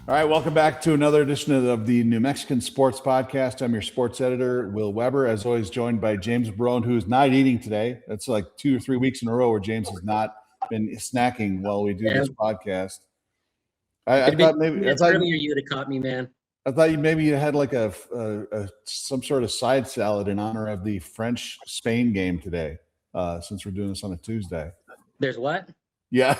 All right, welcome back to another edition of the New Mexican Sports Podcast. I'm your sports editor, Will Weber, as always, joined by James Barron, who's not eating today. That's like 2 or 3 weeks in a row where James has not been snacking while we do this podcast. I thought maybe minutes earlier you would have caught me, man. I thought maybe you had like a some sort of side salad in honor of the French-Spain game today, since we're doing this on a Tuesday. There's what? Yeah,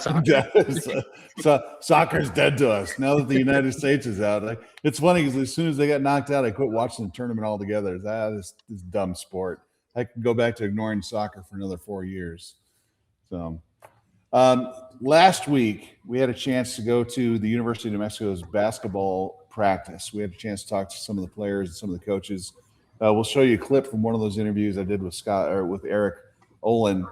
soccer's dead to us now that the United States is out. Like, it's funny because as soon as they got knocked out, I quit watching the tournament altogether. This dumb sport. I could go back to ignoring soccer for another 4 years. So, last week we had a chance to go to the University of New Mexico's basketball practice. We had a chance to talk to some of the players and some of the coaches. We'll show you a clip from one of those interviews I did with Eric Olin.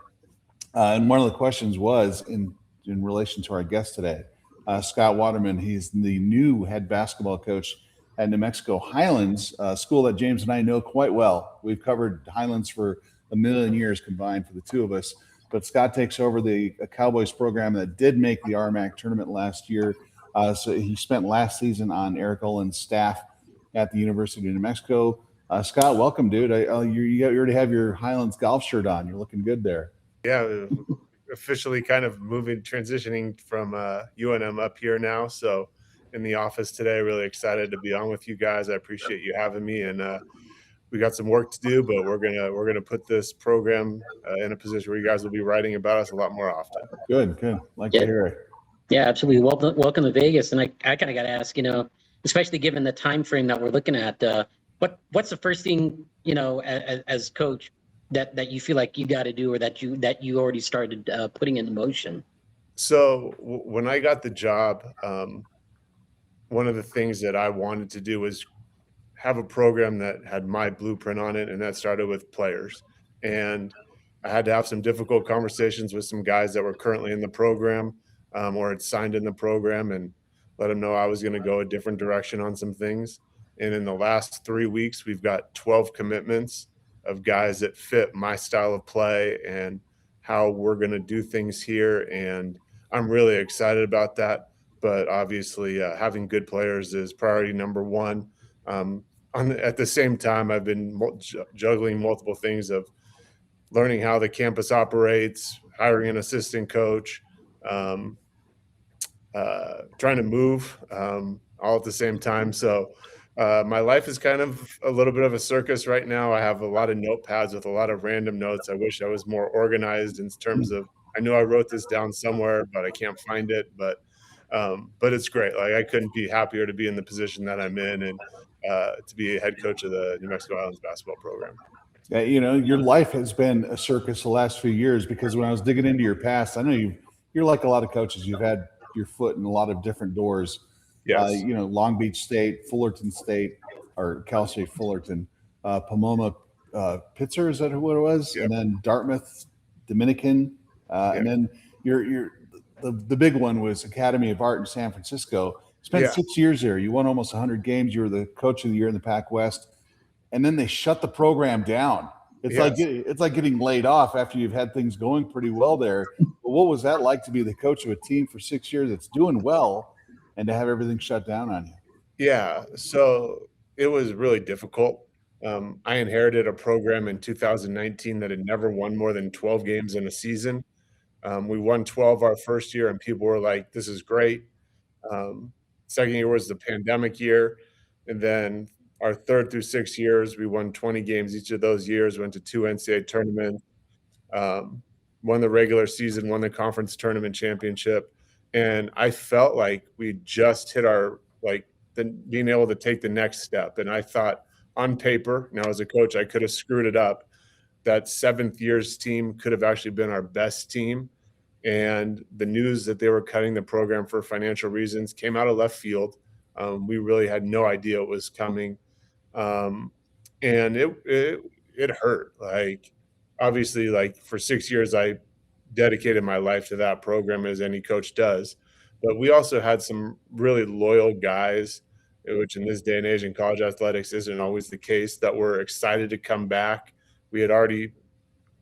And one of the questions was in relation to our guest today, Scott Waterman. He's the new head basketball coach at New Mexico Highlands, a school that James and I know quite well. We've covered Highlands for a million years combined for the two of us. But Scott takes over the Cowboys program that did make the RMAC tournament last year. So he spent last season on Eric Olin's staff at the University of New Mexico. Scott, welcome, dude. You already have your Highlands golf shirt on. You're looking good there. Yeah, officially kind of transitioning from UNM up here now. So in the office today, really excited to be on with you guys. I appreciate you having me, and we got some work to do, but we're gonna put this program in a position where you guys will be writing about us a lot more often. Good. Like to hear it. Yeah, absolutely. Welcome to Vegas, and I kind of got to ask, especially given the time frame that we're looking at, what's the first thing as coach that you feel like you got to do, or that you already started putting into motion? So when I got the job, one of the things that I wanted to do was have a program that had my blueprint on it, and that started with players. And I had to have some difficult conversations with some guys that were currently in the program or had signed in the program, and let them know I was going to go a different direction on some things. And in the last 3 weeks, we've got 12 commitments of guys that fit my style of play and how we're going to do things here. And I'm really excited about that. But obviously having good players is priority number one. At the same time, I've been juggling multiple things of learning how the campus operates, hiring an assistant coach, trying to move all at the same time. So my life is kind of a little bit of a circus right now. I have a lot of notepads with a lot of random notes. I wish I was more organized in terms of, I knew I wrote this down somewhere, but I can't find it. But it's great. Like, I couldn't be happier to be in the position that I'm in and to be a head coach of the New Mexico Highlands basketball program. Yeah, your life has been a circus the last few years, because when I was digging into your past, I know you're like a lot of coaches. You've had your foot in a lot of different doors. Yes. Long Beach State, Fullerton State, or Cal State Fullerton, Pomona Pitzer, is that what it was? Yep. And then Dartmouth, Dominican, yep. And then the big one was Academy of Art in San Francisco. Spent 6 years there. You won almost 100 games. You were the coach of the year in the Pac West, and then they shut the program down. It's like getting laid off after you've had things going pretty well there. But what was that like to be the coach of a team for 6 years that's doing well, and to have everything shut down on you? Yeah, so it was really difficult. I inherited a program in 2019 that had never won more than 12 games in a season. We won 12 our first year, and people were like, this is great. Second year was the pandemic year. And then our third through 6 years, we won 20 games each of those years, went to 2 NCAA tournaments, won the regular season, won the conference tournament championship. And I felt like we just hit being able to take the next step. And I thought, on paper, now as a coach, I could have screwed it up. That 7th year's team could have actually been our best team. And the news that they were cutting the program for financial reasons came out of left field. We really had no idea it was coming. And it hurt. Like, obviously, like, for 6 years, I dedicated my life to that program, as any coach does. But we also had some really loyal guys, which in this day and age in college athletics isn't always the case, that were excited to come back. We had already,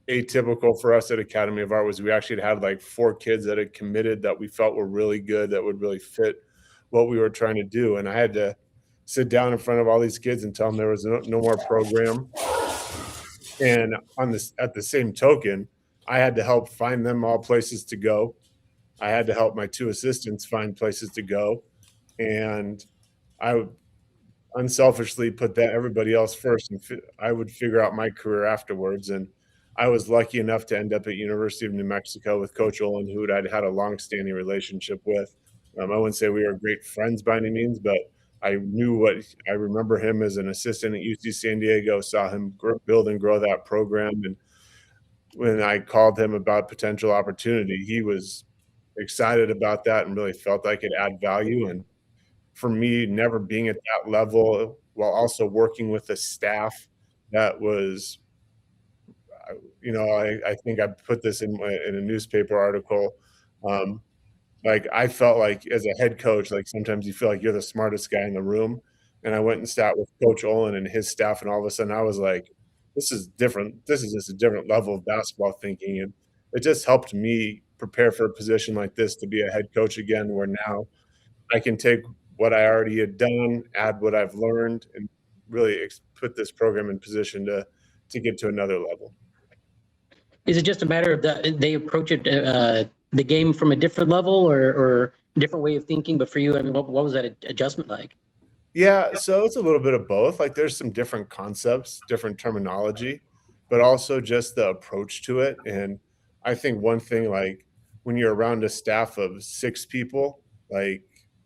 atypical for us at Academy of Art was we actually had like 4 kids that had committed that we felt were really good, that would really fit what we were trying to do. And I had to sit down in front of all these kids and tell them there was no more program. And at the same token, I had to help find them all places to go. I had to help my 2 assistants find places to go. And I would unselfishly put that everybody else first, and I would figure out my career afterwards. And I was lucky enough to end up at University of New Mexico with Coach Olin, who I'd had a long-standing relationship with. I wouldn't say we were great friends by any means, but I remember him as an assistant at UC San Diego, saw him build and grow that program. And when I called him about potential opportunity, he was excited about that and really felt I could add value. And for me, never being at that level while also working with a staff that was, I think I put this in a newspaper article. Like, I felt like as a head coach, like sometimes you feel like you're the smartest guy in the room. And I went and sat with Coach Olin and his staff, and all of a sudden I was like, this is different. This is just a different level of basketball thinking. And it just helped me prepare for a position like this to be a head coach again, where now I can take what I already had done, add what I've learned, and really put this program in position to get to another level. Is it just a matter of they approach it the game from a different level or different way of thinking? But for you, I mean, what was that adjustment like? Yeah, so it's a little bit of both. Like, there's some different concepts, different terminology, but also just the approach to it. And I think one thing, like, when you're around a staff of 6 people, like,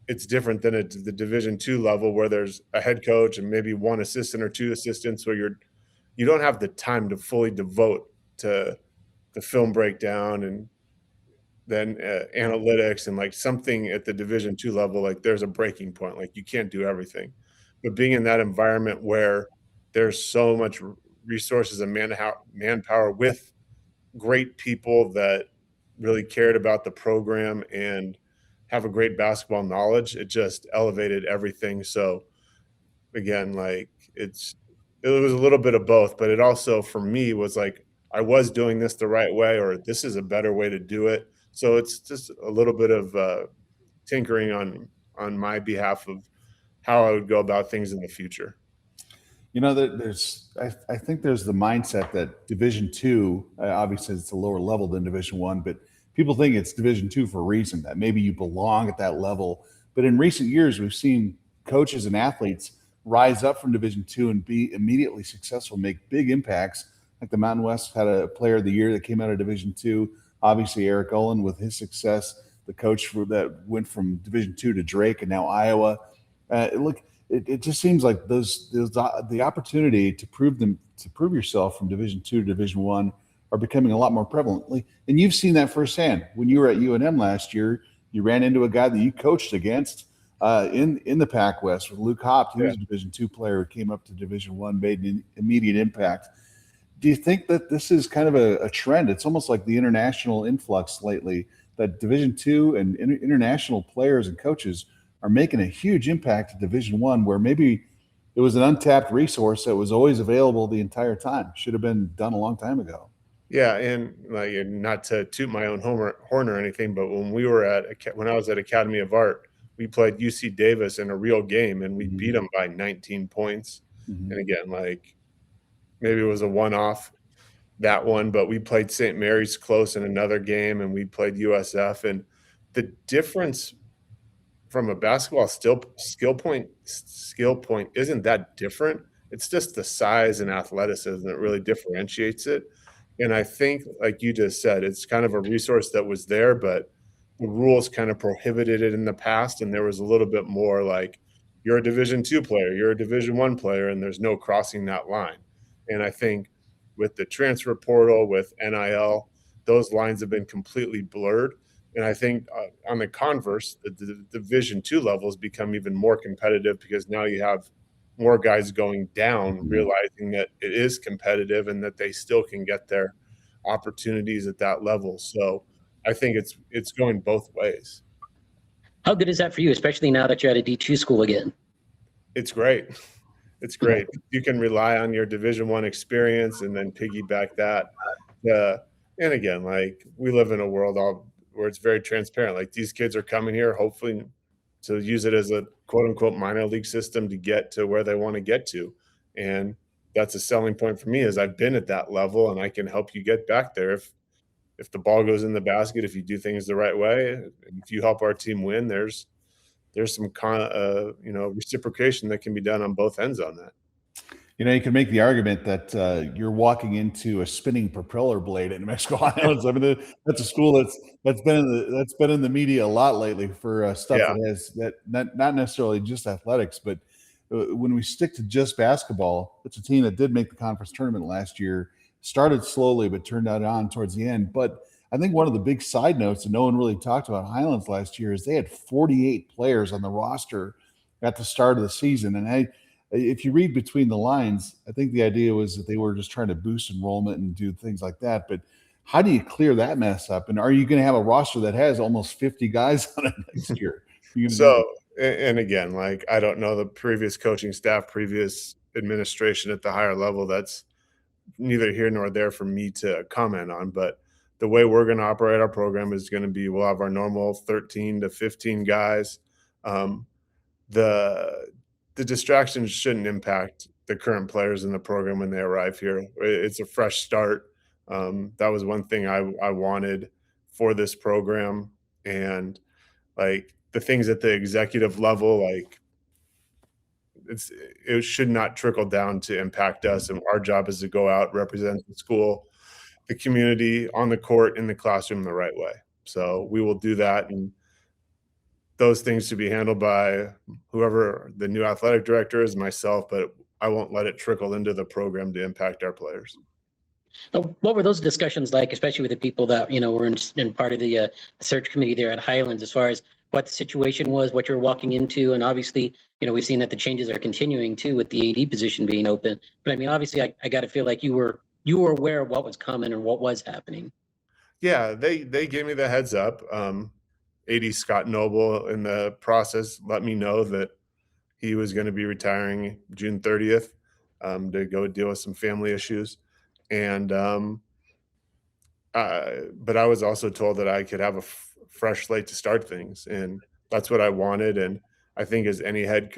it's different than at the Division II level where there's a head coach and maybe 1 assistant or 2 assistants, where you don't have the time to fully devote to the film breakdown and then analytics, and like something at the Division II level, like there's a breaking point, like you can't do everything. But being in that environment where there's so much resources and manpower with great people that really cared about the program and have a great basketball knowledge, it just elevated everything. So again, like, it was a little bit of both, but it also for me was like, I was doing this the right way, or this is a better way to do it. So it's just a little bit of tinkering on my behalf of how I would go about things in the future. I think there's the mindset that Division II, obviously it's a lower level than Division I, but people think it's Division II for a reason, that maybe you belong at that level. But in recent years, we've seen coaches and athletes rise up from Division II and be immediately successful, make big impacts. Like the Mountain West had a player of the year that came out of Division II. Obviously, Eric Olin with his success, the coach that went from Division II to Drake and now Iowa. It just seems like the opportunity to prove yourself from Division II to Division I are becoming a lot more prevalent. And you've seen that firsthand. When you were at UNM last year, you ran into a guy that you coached against in the Pac West with Luke Hopt. He was a Division II player who came up to Division I, made an immediate impact. Do you think that this is kind of a trend? It's almost like the international influx lately, that Division II and international players and coaches are making a huge impact at Division I, where maybe it was an untapped resource that was always available the entire time. Should have been done a long time ago. Yeah, and like, not to toot my own horn or anything, but when I was at Academy of Art, we played UC Davis in a real game, and we beat them by 19 points. And again, like, maybe it was a one-off, that one, but we played St. Mary's close in another game, and we played USF. And the difference from a basketball skill point isn't that different. It's just the size and athleticism that really differentiates it. And I think, like you just said, it's kind of a resource that was there, but the rules kind of prohibited it in the past. And there was a little bit more like, you're a Division II player, you're a Division I player, and there's no crossing that line. And I think with the transfer portal, with NIL, those lines have been completely blurred. And I think on the converse, the Division II levels become even more competitive, because now you have more guys going down, realizing that it is competitive and that they still can get their opportunities at that level. So I think it's going both ways. How good is that for you, especially now that you're at a D2 school again? It's great. It's great. You can rely on your Division I experience and then piggyback that. And again, like, we live in a world where it's very transparent. Like, these kids are coming here hopefully to use it as a quote unquote minor league system to get to where they want to get to. And that's a selling point for me, is I've been at that level and I can help you get back there. If the ball goes in the basket, if you do things the right way, and if you help our team win, there's some reciprocation that can be done on both ends on that. You can make the argument that you're walking into a spinning propeller blade at New Mexico Highlands. I mean, that's a school that's been in the media a lot lately for stuff that not necessarily just athletics, but when we stick to just basketball, it's a team that did make the conference tournament last year. Started slowly, but turned out on towards the end. But I think one of the big side notes that no one really talked about Highlands last year is they had 48 players on the roster at the start of the season, and if you read between the lines, I think the idea was that they were just trying to boost enrollment and do things like that. But how do you clear that mess up? And are you going to have a roster that has almost 50 guys on it next year? So, and again, like, I don't know the previous coaching staff, previous administration at the higher level. That's neither here nor there for me to comment on. But the way we're going to operate our program is going to be, we'll have our normal 13 to 15 guys. The distractions shouldn't impact the current players in the program when they arrive here. It's a fresh start. That was one thing I wanted for this program. And like the things at the executive level, like it should not trickle down to impact us. And our job is to go out, represent the school, the community on the court, in the classroom the right way. So we will do that. And those things to be handled by whoever the new athletic director is, myself, but I won't let it trickle into the program to impact our players. What were those discussions like, especially with the people that, were in part of the search committee there at Highlands, as far as what the situation was, what you're walking into? And obviously, we've seen that the changes are continuing too, with the AD position being open. But I mean, obviously, I got to feel like you were aware of what was coming and what was happening. Yeah, they gave me the heads up. AD Scott Noble in the process let me know that he was going to be retiring June 30th to go deal with some family issues. And but I was also told that I could have a fresh slate to start things, and that's what I wanted. And I think as any head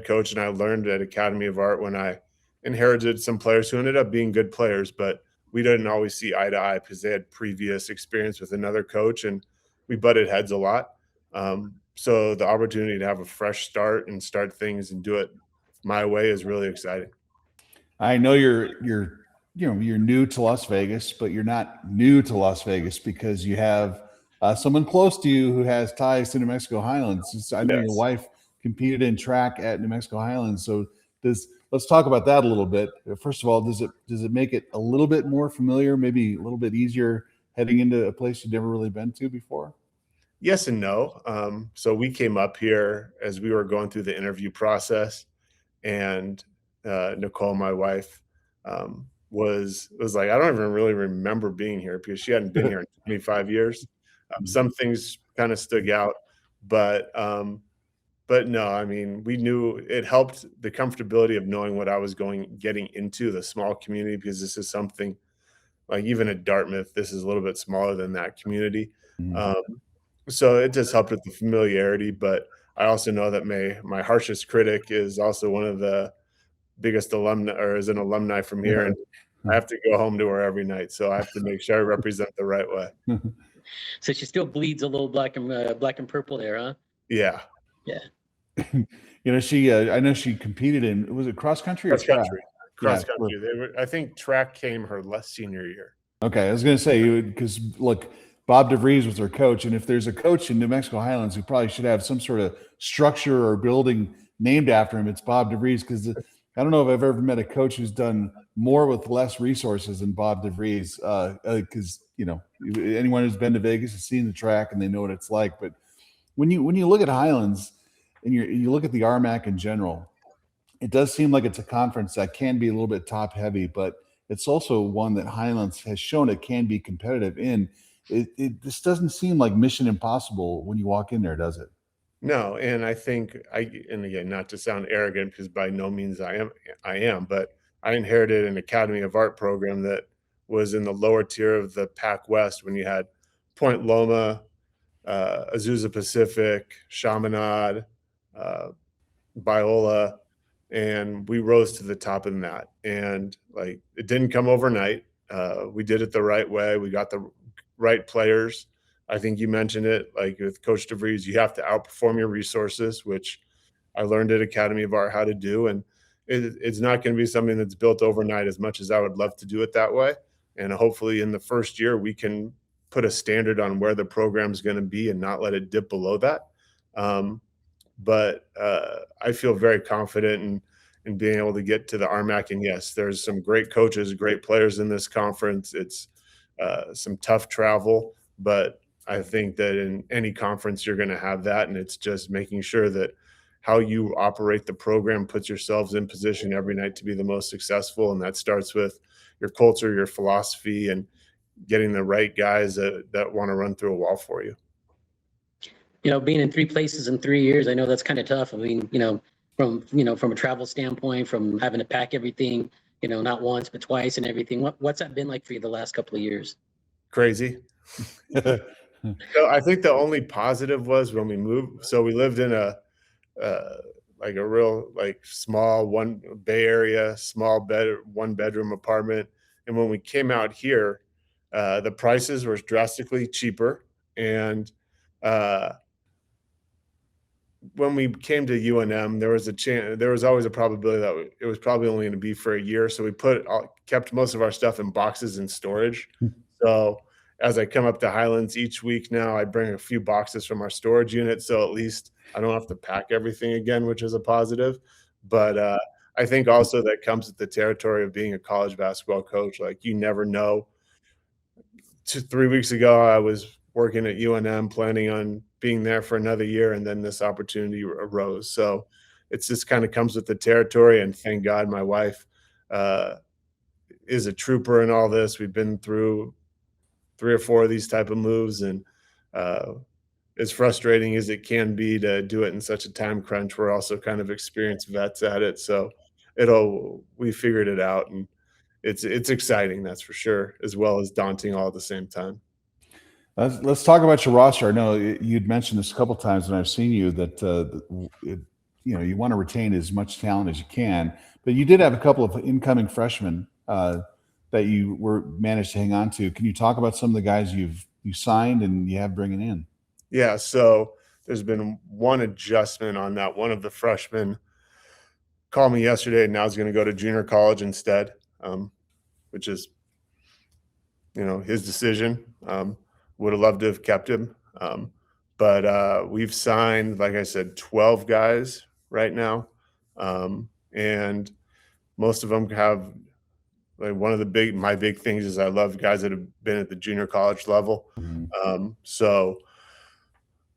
coach, and I learned at Academy of Art when I inherited some players who ended up being good players, but we didn't always see eye to eye because they had previous experience with another coach, and we butted heads a lot. So the opportunity to have a fresh start and start things and do it my way is really exciting. I know you're new to Las Vegas, but you're not new to Las Vegas because you have someone close to you who has ties to New Mexico Highlands. I know your wife competed in track at New Mexico Highlands. So let's talk about that a little bit. First of all, does it make it a little bit more familiar, maybe a little bit easier heading into a place you've never really been to before? Yes and no. So we came up here as we were going through the interview process, and Nicole, my wife, was like, I don't even really remember being here because she hadn't been here in 25 years. Some things kind of stuck out, but no, I mean, we knew it helped the comfortability of knowing what I was getting into, the small community, because this is something like, even at Dartmouth, this is a little bit smaller than that community. Mm-hmm. So it just helped with the familiarity, but I also know that my harshest critic is also one of the biggest alumni, or is an alumni from here, and I have to go home to her every night, so I have to make sure I represent the right way. So she still bleeds a little black and purple there, huh? Yeah. She I know she competed in, was it cross country or track? Cross country. I think track came her senior year. Okay, I was going to say, because look, Bob DeVries was her coach, and if there's a coach in New Mexico Highlands who probably should have some sort of structure or building named after him, it's Bob DeVries, because I don't know if I've ever met a coach who's done more with less resources than Bob DeVries, because anyone who's been to Vegas has seen the track and they know what it's like. But when you look at Highlands and you look at the RMAC in general, it does seem like it's a conference that can be a little bit top heavy, but it's also one that Highlands has shown it can be competitive in. This doesn't seem like mission impossible when you walk in there, does it? No, and I think and again, not to sound arrogant, because by no means I am, but I inherited an Academy of Art program that was in the lower tier of the Pac West when you had Point Loma, Azusa Pacific, Chaminade, Biola, and we rose to the top in that. And like, it didn't come overnight. We did it the right way. We got the right players. I think you mentioned it, like with Coach DeVries, you have to outperform your resources, which I learned at Academy of Art how to do. And it's not going to be something that's built overnight, as much as I would love to do it that way. And hopefully in the first year, we can put a standard on where the program's going to be and not let it dip below that. But I feel very confident in being able to get to the RMAC. And yes, there's some great coaches, great players in this conference. It's some tough travel, but I think that in any conference, you're going to have that. And it's just making sure that how you operate the program puts yourselves in position every night to be the most successful. And that starts with your culture, your philosophy, and getting the right guys that want to run through a wall for you. Being in 3 places in 3 years, I know that's kind of tough. I mean, from a travel standpoint, from having to pack everything, not once, but twice and everything. What's that been like for you the last couple of years? Crazy. So I think the only positive was when we moved. So we lived in a real small Bay Area, small 1-bedroom apartment. And when we came out here, the prices were drastically cheaper. And when we came to UNM, there was always a probability that it was probably only going to be for a year. So we kept most of our stuff in boxes in storage. So as I come up to Highlands each week now, I bring a few boxes from our storage unit. So at least I don't have to pack everything again, which is a positive. But I think also that comes with the territory of being a college basketball coach. Like, you never know. 3 weeks ago, I was working at UNM, planning on being there for another year, and then this opportunity arose. So it's just kind of comes with the territory. And thank God my wife is a trooper in all this. We've been through 3 or 4 of these type of moves, and as frustrating as it can be to do it in such a time crunch, we're also kind of experienced vets at it. So we figured it out, and it's exciting, that's for sure, as well as daunting all at the same time. Let's talk about your roster. I know you'd mentioned this a couple of times when I've seen you that you want to retain as much talent as you can, but you did have a couple of incoming freshmen that you managed to hang on to. Can you talk about some of the guys you signed and you have bringing in? Yeah, so there's been one adjustment on that. One of the freshmen called me yesterday, and now he's going to go to junior college instead, which is, his decision. Would have loved to have kept him. But we've signed, like I said, 12 guys right now. And most of them have, one of my big things is I love guys that have been at the junior college level. Mm-hmm. So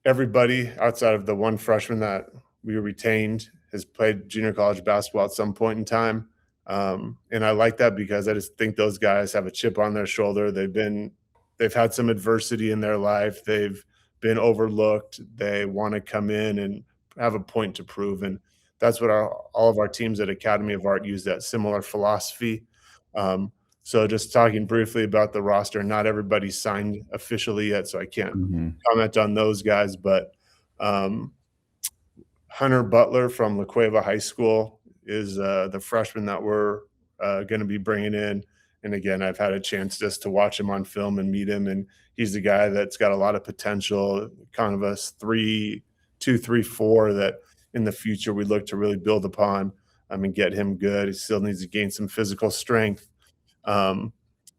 everybody outside of the one freshman that we retained has played junior college basketball at some point in time. And I like that because I just think those guys have a chip on their shoulder. They've had some adversity in their life. They've been overlooked. They want to come in and have a point to prove. And that's what all of our teams at Academy of Art use, that similar philosophy. So just talking briefly about the roster, not everybody's signed officially yet, so I can't comment on those guys. But Hunter Butler from La Cueva High School is the freshman that we're going to be bringing in. And again, I've had a chance just to watch him on film and meet him, and he's the guy that's got a lot of potential, kind of a 2-3-4 that in the future we look to really build upon and get him good. He still needs to gain some physical strength.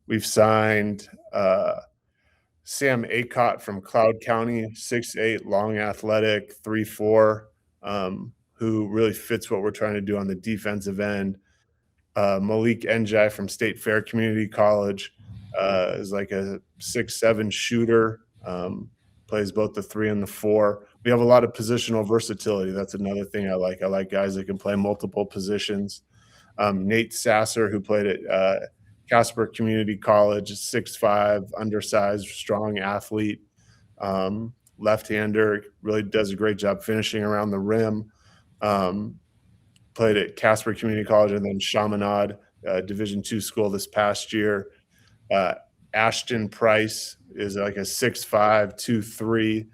We've signed Sam Acott from Cloud County, 6'8", long, athletic, 3'4", who really fits what we're trying to do on the defensive end. Malik Njai from State Fair Community College is like a 6'7" shooter, plays both the 3 and the 4. We have a lot of positional versatility. That's another thing I like. I like guys that can play multiple positions. Nate Sasser, who played at Casper Community College, 6'5", undersized, strong athlete, left-hander, really does a great job finishing around the rim. Played at Casper Community College and then Chaminade, Division II school this past year. Ashton Price is like a 6'5", 2'3",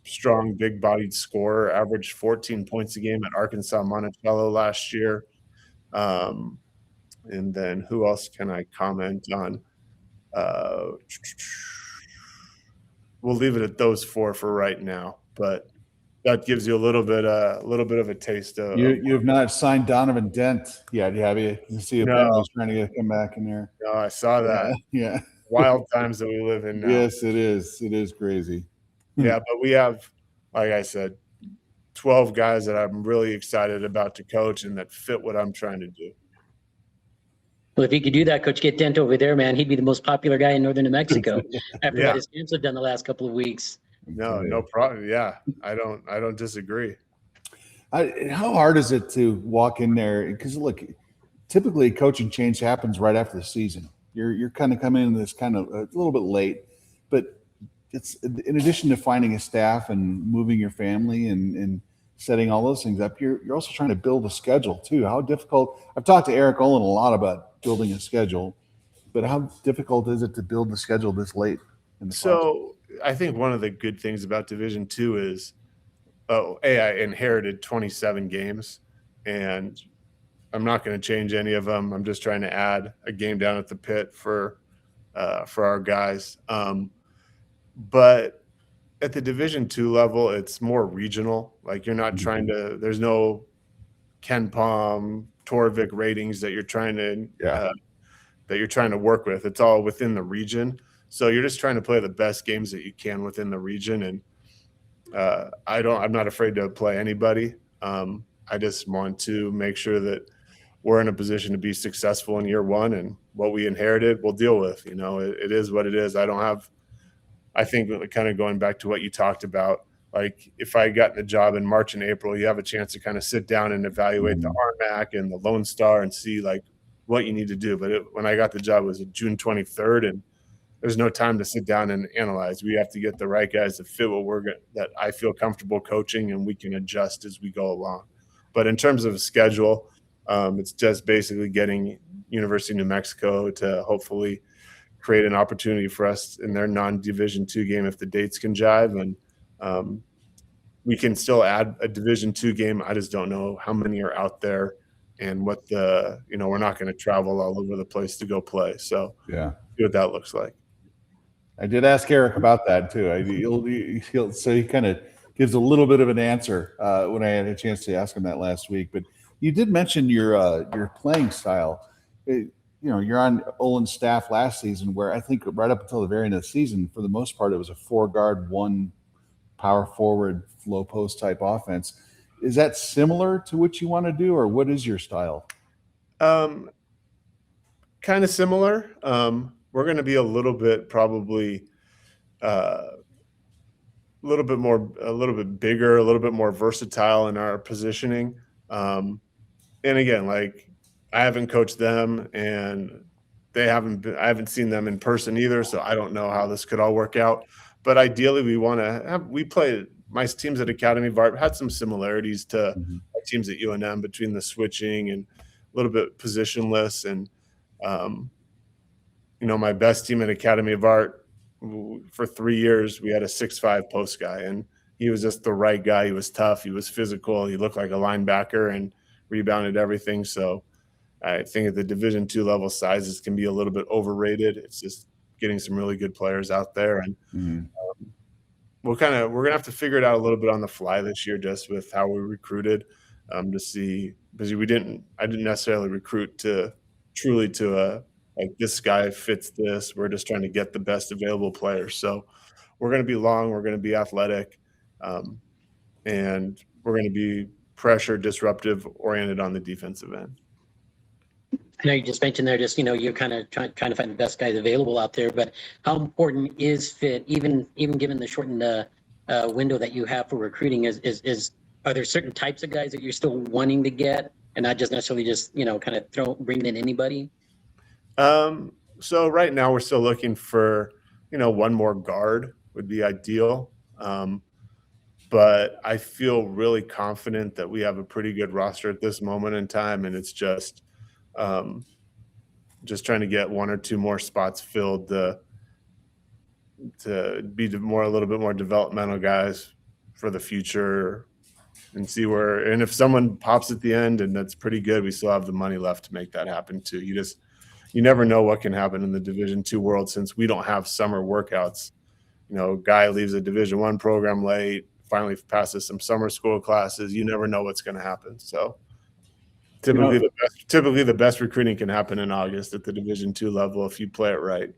strong, big-bodied scorer, averaged 14 points a game at Arkansas Monticello last year. And then who else can I comment on? We'll leave it at those four for right now, but that gives you a little bit of a taste of. You have not signed Donovan Dent yet, have you? You see, apparently he's trying to come back in there. No, I saw that. Yeah. Wild times that we live in now. Yes, it is. It is crazy. Yeah, but we have, like I said, 12 guys that I'm really excited about to coach and that fit what I'm trying to do. Well, if he could do that, Coach, get Dent over there, man, he'd be the most popular guy in northern New Mexico after what his camps have done the last couple of weeks. No problem. Yeah, I don't disagree. How hard is it to walk in there? Because look, typically coaching change happens right after the season. You're kind of coming in this kind of a little bit late, but it's in addition to finding a staff and moving your family and setting all those things up, you're also trying to build a schedule too. How difficult? I've talked to Eric Olin a lot about building a schedule, but how difficult is it to build the schedule this late in the So I think one of the good things about Division II is, I inherited 27 games, and I'm not going to change any of them. I'm just trying to add a game down at the pit for our guys. But at the Division II level, it's more regional. Like you're not trying to. There's no Ken Palm, Torvik ratings that you're trying to work with. It's all within the region. So you're just trying to play the best games that you can within the region. And I'm not afraid to play anybody. I just want to make sure that we're in a position to be successful in year one, and what we inherited we'll deal with. It is what it is. I think kind of going back to what you talked about, like if I got the job in March and April, you have a chance to kind of sit down and evaluate the unpack and the Lone Star and see like what you need to do. But when I got the job, it was June 23rd, and there's no time to sit down and analyze. We have to get the right guys that fit that I feel comfortable coaching, and we can adjust as we go along. But in terms of a schedule, it's just basically getting University of New Mexico to hopefully create an opportunity for us in their non-Division II game if the dates can jive. And we can still add a Division II game. I just don't know how many are out there and what we're not going to travel all over the place to go play. So see what that looks like. I did ask Eric about that too. So he kind of gives a little bit of an answer when I had a chance to ask him that last week. But you did mention your playing style. You're on Olin's staff last season, where I think right up until the very end of the season, for the most part, it was a 4-guard, 1 power forward, low post type offense. Is that similar to what you want to do, or what is your style? Kind of similar. We're going to be a little bit probably a little bit bigger, a little bit more versatile in our positioning. And again, like I haven't coached them, and I haven't seen them in person either, so I don't know how this could all work out. But ideally, my teams at Academy of Art had some similarities to our teams at UNM between the switching and a little bit positionless. And my best team at Academy of Art for 3 years, we had a 6'5" post guy, and he was just the right guy. He was tough. He was physical. He looked like a linebacker and rebounded everything. So I think at the Division II level, sizes can be a little bit overrated. It's just getting some really good players out there, and we're gonna have to figure it out a little bit on the fly this year, just with how we recruited to see, because I didn't necessarily recruit to like this guy fits this. We're just trying to get the best available players. So we're going to be long, we're going to be athletic, and we're going to be pressure, disruptive, oriented on the defensive end. I know you just mentioned there, you're kind of trying to find the best guys available out there, but how important is fit, even given the shortened window that you have for recruiting? Are there certain types of guys that you're still wanting to get, and not just necessarily just kind of bring in anybody? So right now we're still looking for, one more guard would be ideal. But I feel really confident that we have a pretty good roster at this moment in time. And it's just trying to get 1 or 2 more spots filled. to be a little bit more developmental guys for the future and see where, and if someone pops at the end and that's pretty good, we still have the money left to make that happen too. You never know what can happen in the Division II world since we don't have summer workouts. Guy leaves a Division I program late, finally passes some summer school classes. You never know what's going to happen. So typically the best recruiting can happen in August at the Division II level if you play it right.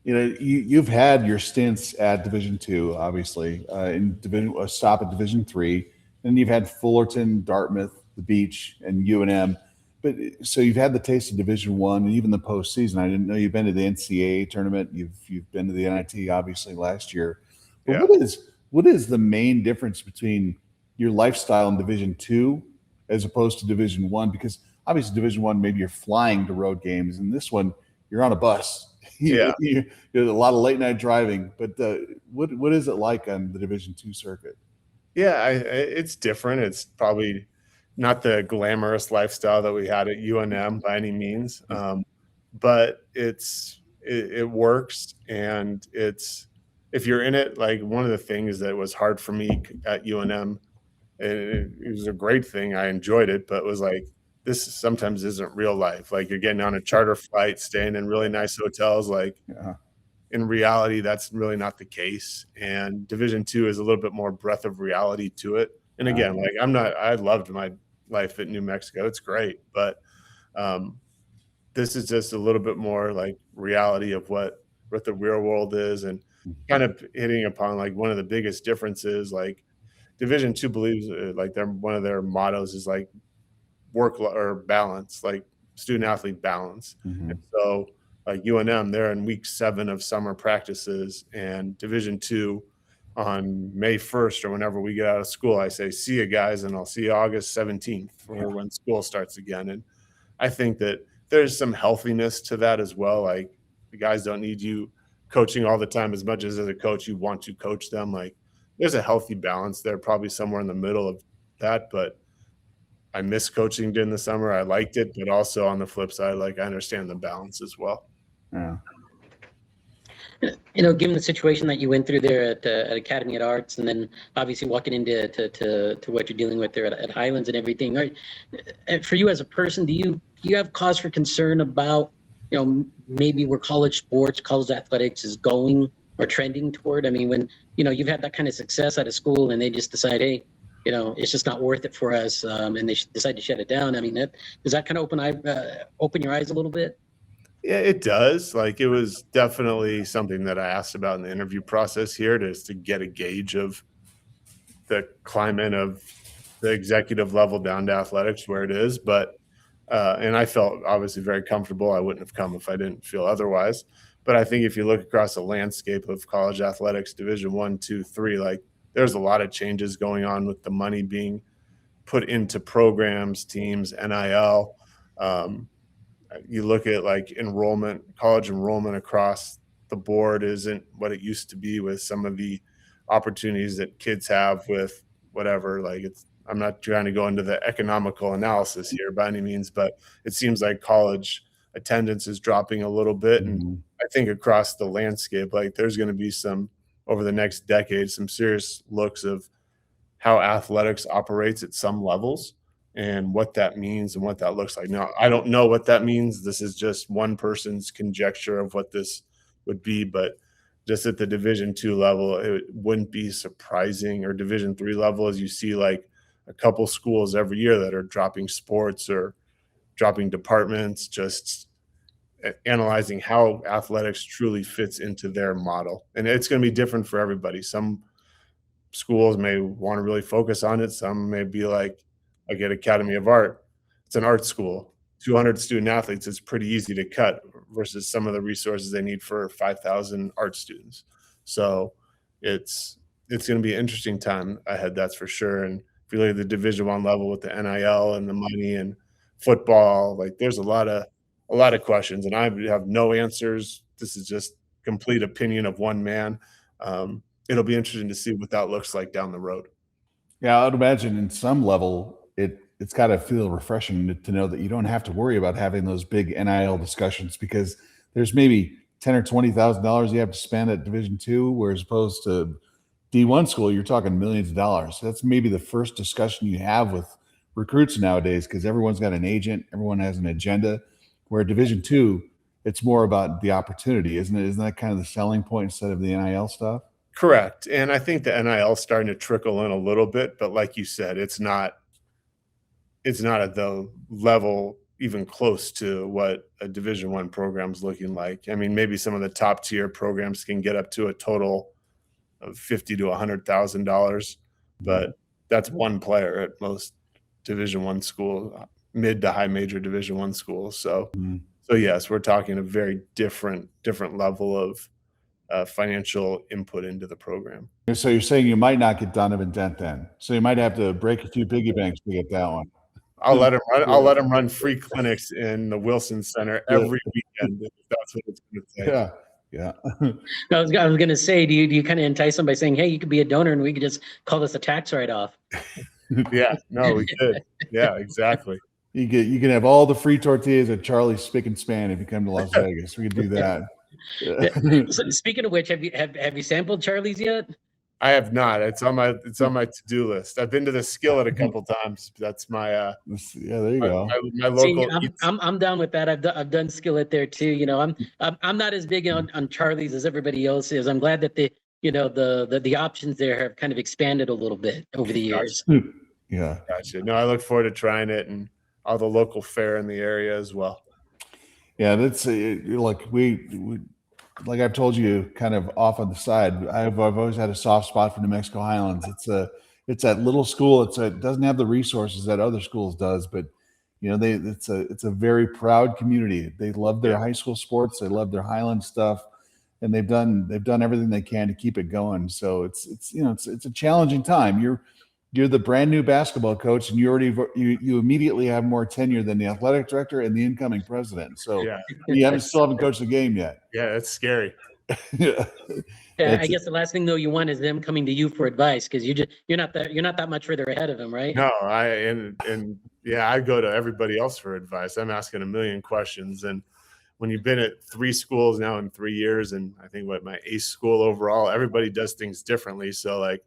You've had your stints at Division II, obviously, a stop at Division III, and you've had Fullerton, Dartmouth, the Beach, and UNM. But so you've had the taste of Division I and even the postseason. I didn't know you've been to the NCAA tournament. You've been to the NIT obviously last year. But Yeah. what is the main difference between your lifestyle in Division II as opposed to Division I? Because obviously Division I, maybe you're flying to road games, and this one you're on a bus. Yeah. There's a lot of late night driving. But what is it like on the Division II circuit? Yeah, it's different. It's probably not the glamorous lifestyle that we had at UNM by any means, but it works, and if you're in it. Like, one of the things that was hard for me at UNM, and it was a great thing, I enjoyed it, but it was like, this sometimes isn't real life. Like, you're getting on a charter flight, staying in really nice hotels. Like, in reality, that's really not the case. And Division II is a little bit more breath of reality to it. And again, like, I loved my life at New Mexico. It's great. But this is just a little bit more like reality of what the real world is, and kind of hitting upon like one of the biggest differences. Like, Division II believes like one of their mottos is like work or balance, like student athlete balance. Mm-hmm. And so like UNM, they're in week 7 of summer practices, and Division II on May 1st or whenever we get out of school, I say, see you guys, and I'll see you August 17th or when school starts again. And I think that there's some healthiness to that as well. Like, the guys don't need you coaching all the time as much as a coach you want to coach them. Like, there's a healthy balance there, probably somewhere in the middle of that. But I miss coaching during the summer. I liked it, but also on the flip side, like, I understand the balance as well. Yeah. Given the situation that you went through there at Academy of Arts, and then obviously walking into to what you're dealing with there at Highlands and everything, right? For you as a person, do you have cause for concern about, maybe where college sports, college athletics is going or trending toward? I mean, when, you've had that kind of success at a school and they just decide, hey, it's just not worth it for us, and they decide to shut it down. I mean, does that kind of open your eyes a little bit? Yeah, it does. Like, it was definitely something that I asked about in the interview process here, to get a gauge of the climate of the executive level down to athletics, where it is. But and I felt obviously very comfortable. I wouldn't have come if I didn't feel otherwise. But I think if you look across the landscape of college athletics, Division I, II, III, like, there's a lot of changes going on with the money being put into programs, teams, NIL. You look at like college enrollment across the board isn't what it used to be, with some of the opportunities that kids have with whatever. Like, I'm not trying to go into the economical analysis here by any means, but it seems like college attendance is dropping a little bit. Mm-hmm. And I think across the landscape, like, there's going to be over the next decade, some serious looks of how athletics operates at some levels and what that means and what that looks like. Now, I don't know what that means. This is just one person's conjecture of what this would be, but just at the Division II level, it wouldn't be surprising, or Division III level, as you see like a couple schools every year that are dropping sports or dropping departments, just analyzing how athletics truly fits into their model. And it's going to be different for everybody. Some schools may want to really focus on it. Some may be like at Academy of Art, it's an art school, 200 student athletes. It's pretty easy to cut versus some of the resources they need for 5,000 art students. So it's going to be an interesting time ahead, that's for sure. And if you look at the Division I level with the NIL and the money and football, like, there's a lot of questions, and I have no answers. This is just complete opinion of one man. It'll be interesting to see what that looks like down the road. Yeah, I would imagine in some level it's got to feel refreshing to know that you don't have to worry about having those big NIL discussions, because there's maybe $10,000 or $20,000 you have to spend at Division II, whereas opposed to D1 school, you're talking millions of dollars. That's maybe the first discussion you have with recruits nowadays, because everyone's got an agent, everyone has an agenda. Where Division II, it's more about the opportunity, isn't it? Isn't that kind of the selling point instead of the NIL stuff? Correct. And I think the NIL is starting to trickle in a little bit, but like you said, it's not at the level even close to what a Division I program is looking like. I mean, maybe some of the top tier programs can get up to a total of $50,000 to $100,000, but that's one player at most Division I school, mid to high major Division I schools. So, so yes, we're talking a very different level of financial input into the program. So you're saying you might not get Donovan Dent then. So you might have to break a few piggy banks to get that one. I'll let him run. I'll let him run free clinics in the Wilson Center every weekend if that's what it's going to take. Yeah. Yeah. I was going to say, do you kind of entice them by saying, hey, you could be a donor and we could just call this a tax write-off? Yeah, no, we could. Yeah, exactly. You can have all the free tortillas at Charlie's Spick and Span if you come to Las Vegas. We could do that. So, speaking of which, have you sampled Charlie's yet? I have not. It's on my to-do list. I've been to the Skillet a couple times. That's my yeah, there you go. My local. See, I'm down with that. I've done Skillet there too. You know, I'm not as big on Charlie's as everybody else is. I'm glad that the options there have kind of expanded a little bit over the years. Yeah. Gotcha. No, I look forward to trying it and all the local fare in the area as well. Yeah, that's look, we like I've told you kind of off on the side, I've always had a soft spot for New Mexico Highlands. It's that little school. It doesn't have the resources that other schools does, but you know, it's a very proud community. They love their high school sports. They love their Highland stuff, and they've done everything they can to keep it going. So it's a challenging time. You're the brand new basketball coach, and you immediately have more tenure than the athletic director and the incoming president. So you still haven't coached the game yet. Yeah, that's scary. Yeah. I guess the last thing though you want is them coming to you for advice, because you're not that much further ahead of them, right? No, I go to everybody else for advice. I'm asking a million questions, and when you've been at 3 schools now in 3 years, and I think my 8th school overall, everybody does things differently. So like,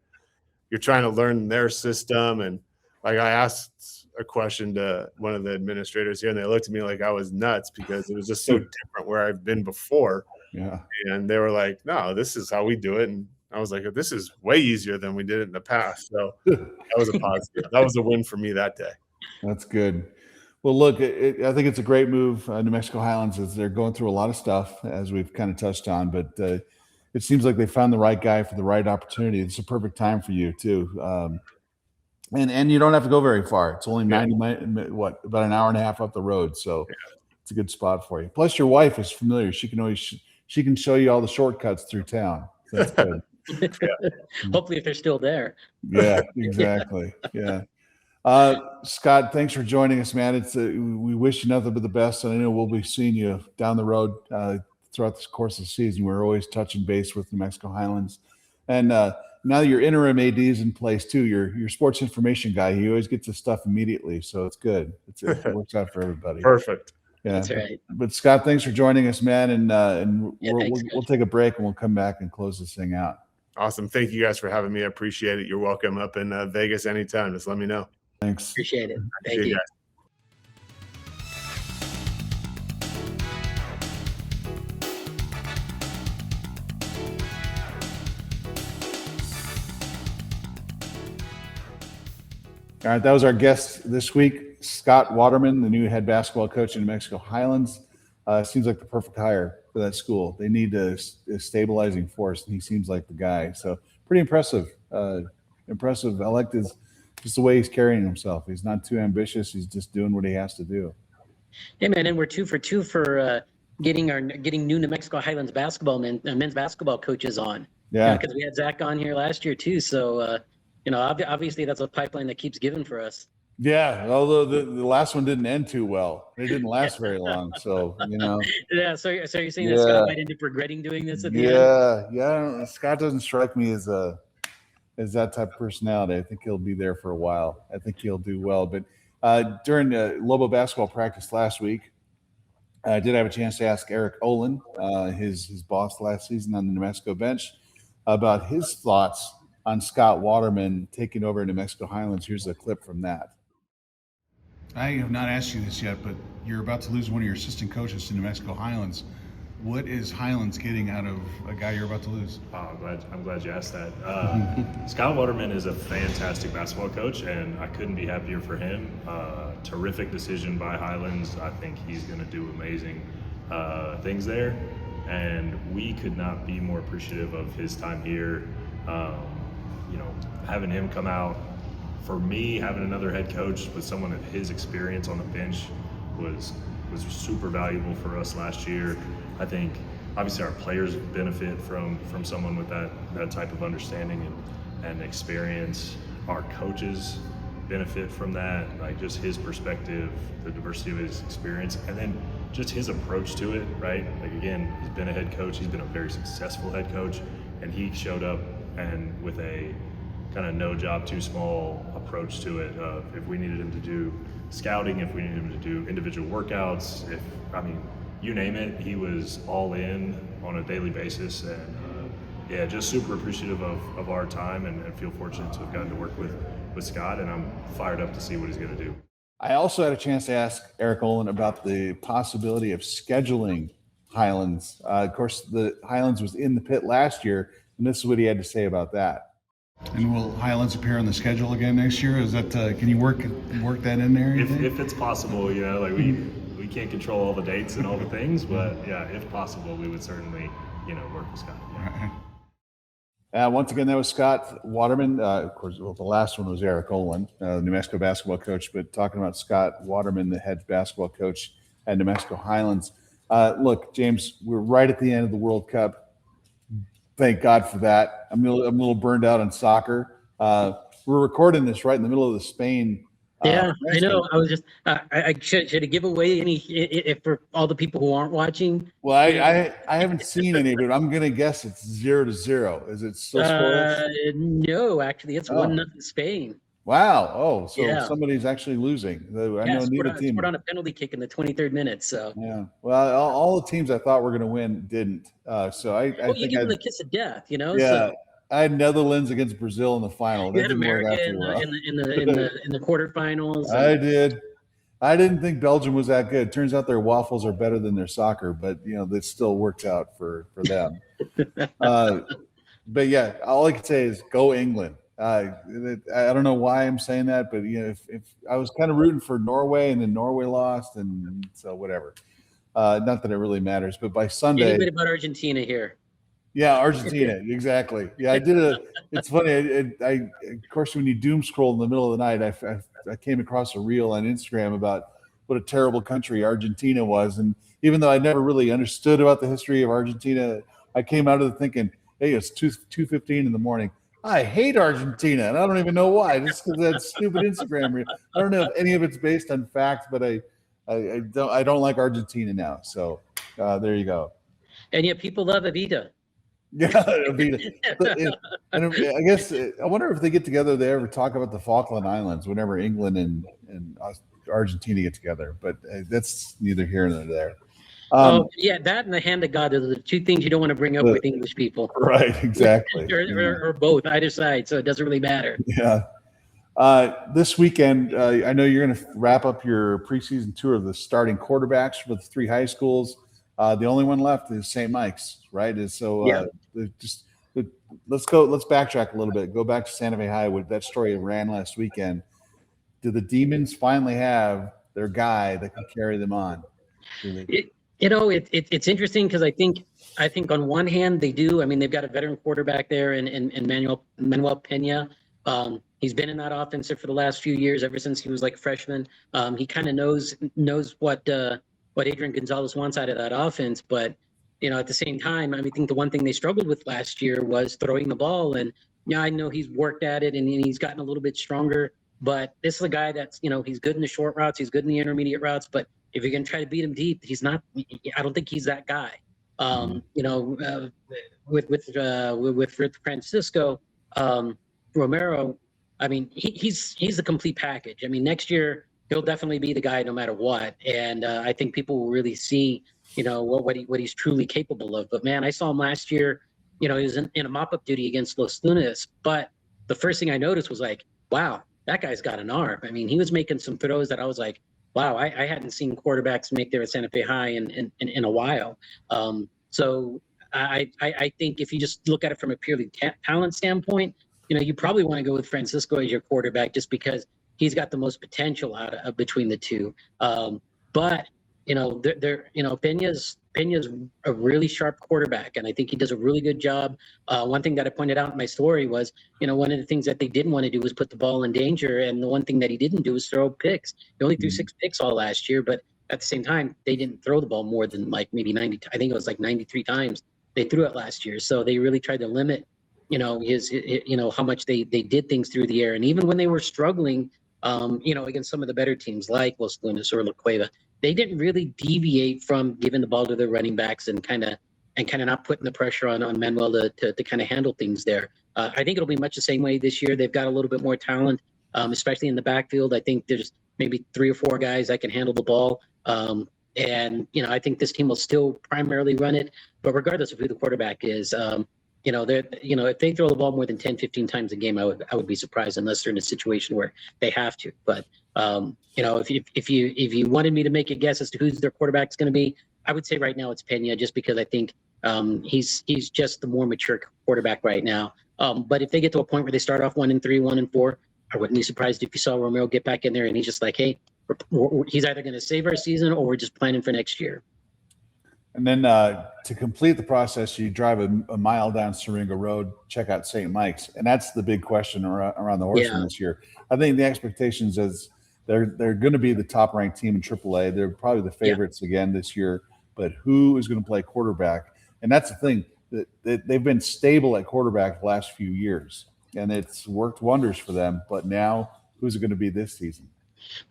you're trying to learn their system. And like, I asked a question to one of the administrators here, and they looked at me like I was nuts because it was just so different where I've been before. Yeah. And they were like, no, this is how we do it. And I was like, this is way easier than we did it in the past. So that was a positive. That was a win for me that day. That's good. Well, look, I think it's a great move. New Mexico Highlands, as they're going through a lot of stuff, as we've kind of touched on, but it seems like they found the right guy for the right opportunity. It's a perfect time for you too. And you don't have to go very far. It's only 90 minutes, about an hour and a half up the road. So it's a good spot for you. Plus your wife is familiar. She can show you all the shortcuts through town. So that's good. Hopefully if they're still there. Yeah, exactly. Yeah. Scott, thanks for joining us, man. We wish you nothing but the best. And I know we'll be seeing you down the road, throughout the course of the season. We're always touching base with New Mexico Highlands. And now that your interim AD is in place too, your sports information guy, he always gets his stuff immediately. So it's good. It works out for everybody. Perfect. Yeah. That's right. But Scott, thanks for joining us, man. And we'll take a break and we'll come back and close this thing out. Awesome. Thank you guys for having me. I appreciate it. You're welcome up in Vegas anytime. Just let me know. Thanks. Appreciate it. Thank you. Guys. All right, that was our guest this week, Scott Waterman, the new head basketball coach in New Mexico Highlands. Seems like the perfect hire for that school. They need a stabilizing force, and he seems like the guy. So pretty impressive. Impressive. I like just the way he's carrying himself. He's not too ambitious. He's just doing what he has to do. Hey man, and we're 2 for 2 for getting new New Mexico Highlands men's basketball coaches on. Yeah, because we had Zach on here last year too. So obviously that's a pipeline that keeps giving for us. Yeah, although the last one didn't end too well. It didn't last very long. So, Yeah, so you're saying that Scott might end up regretting doing this at the end? Yeah. I don't know. Scott doesn't strike me as that type of personality. I think he'll be there for a while. I think he'll do well. But during Lobo basketball practice last week, I did have a chance to ask Eric Olin, his boss last season on the New Mexico bench, about his thoughts on Scott Waterman taking over New Mexico Highlands. Here's a clip from that. I have not asked you this yet, but you're about to lose one of your assistant coaches to New Mexico Highlands. What is Highlands getting out of a guy you're about to lose? Oh, I'm glad you asked that. Scott Waterman is a fantastic basketball coach, and I couldn't be happier for him. Terrific decision by Highlands. I think he's going to do amazing things there, and we could not be more appreciative of his time here. Having him come out, for me, having another head coach with someone of his experience on the bench was super valuable for us last year. I think obviously our players benefit from someone with that type of understanding and experience. Our coaches benefit from that, like just his perspective, the diversity of his experience, and then just his approach to it, right? Like again, he's been a head coach, he's been a very successful head coach, and he showed up and with a kind of no job too small approach to it. If we needed him to do scouting, if we needed him to do individual workouts, you name it, he was all in on a daily basis. And just super appreciative of our time and feel fortunate to have gotten to work with Scott, and I'm fired up to see what he's going to do. I also had a chance to ask Eric Olin about the possibility of scheduling Highlands. Of course, the Highlands was in the pit last year, and this is what he had to say about that. And will Highlands appear on the schedule again next year? Is that can you work that in there? If it's possible, we can't control all the dates and all the things, but yeah, if possible, we would certainly work with Scott. Yeah. Once again, that was Scott Waterman. Of course, the last one was Eric Olin, New Mexico basketball coach. But talking about Scott Waterman, the head basketball coach at New Mexico Highlands. Look, James, we're right at the end of the World Cup. Thank God for that. I'm a little burned out on soccer. We're recording this right in the middle of the Spain. I know. I was just. I should give away any if for all the people who aren't watching. Well, I haven't seen any of it. I'm gonna guess it's 0-0. Is it still scoreless? No, actually, it's 1-0 Spain. Wow. Oh, so somebody's actually losing. I know neither team. Scored on a penalty kick in the 23rd minute. So yeah. Well, all the teams I thought were going to win didn't. So I think you give them the kiss of death, Yeah. So. I had Netherlands against Brazil in the final. You had America in the quarterfinals. I did. I didn't think Belgium was that good. Turns out their waffles are better than their soccer, but that still worked out for them. But yeah, all I can say is go England. I don't know why I'm saying that, but if I was kind of rooting for Norway and then Norway lost, and so whatever. Not that it really matters, but by Sunday. A little bit about Argentina here. Yeah, Argentina, exactly. Yeah, it's funny. I of course, when you doom scroll in the middle of the night, I came across a reel on Instagram about what a terrible country Argentina was, and even though I never really understood about the history of Argentina, I came out of it thinking, hey, it's 2:15 in the morning. I hate Argentina, and I don't even know why. Just because that stupid Instagram reel. I don't know if any of it's based on fact, but I don't like Argentina now. So there you go. And yet people love Evita. Yeah, and I guess I wonder if they get together, they ever talk about the Falkland Islands whenever England and Argentina get together. But that's neither here nor there. That and the hand of God are the two things you don't want to bring up with English people. Right, exactly. or both, either side. So it doesn't really matter. Yeah. This weekend, I know you're going to wrap up your preseason tour of the starting quarterbacks for the three high schools. The only one left is St. Mike's, right? Let's backtrack a little bit. Go back to Santa Fe High. With that story ran last weekend. Do the Demons finally have their guy that can carry them on? It's interesting because I think on one hand they do. I mean, they've got a veteran quarterback there in Manuel Pena. He's been in that offense for the last few years, ever since he was like a freshman. He kind of knows what Adrian Gonzalez wants out of that offense. But at the same time, I think the one thing they struggled with last year was throwing the ball. And I know he's worked at it and he's gotten a little bit stronger. But this is a guy that's he's good in the short routes, he's good in the intermediate routes. But if you're going to try to beat him deep, he's not. I don't think he's that guy. With Francisco Romero, he's a complete package. Next year he'll definitely be the guy no matter what. And I think people will really see, what he's truly capable of. But man, I saw him last year. He was in a mop-up duty against Los Lunas. But the first thing I noticed was like, wow, that guy's got an arm. I mean, he was making some throws that I was like, wow, I hadn't seen quarterbacks make there at Santa Fe High in a while. So I think if you just look at it from a purely talent standpoint, you probably want to go with Francisco as your quarterback just because he's got the most potential out of between the two. But Peña's a really sharp quarterback, and I think he does a really good job. One thing that I pointed out in my story was, one of the things that they didn't want to do was put the ball in danger, and the one thing that he didn't do was throw picks. He only threw 6 picks all last year, but at the same time, they didn't throw the ball more than like maybe 90. I think it was like 93 times they threw it last year. So they really tried to limit, his how much they did things through the air, and even when they were struggling, against some of the better teams like Los Lunas or La Cueva, they didn't really deviate from giving the ball to their running backs and kind of not putting the pressure on Manuel to kind of handle things there. I think it'll be much the same way this year. They've got a little bit more talent, especially in the backfield. I think there's maybe 3 or 4 guys that can handle the ball. And I think this team will still primarily run it, but regardless of who the quarterback is, if they throw the ball more than 10, 15 times a game, I would be surprised unless they're in a situation where they have to. But if you wanted me to make a guess as to who's their quarterback's going to be, I would say right now it's Peña, just because I think he's just the more mature quarterback right now. But if they get to a point where they start off 1-3, 1-4, I wouldn't be surprised if you saw Romero get back in there and he's just like, hey, he's either going to save our season or we're just planning for next year. And then to complete the process, you drive a mile down Syringa Road, check out St. Mike's. And that's the big question around the Horsemen this year. I think the expectations is they're going to be the top-ranked team in AAA. They're probably the favorites again this year. But who is going to play quarterback? And that's the thing. That they've been stable at quarterback the last few years, and it's worked wonders for them. But now, who's it going to be this season?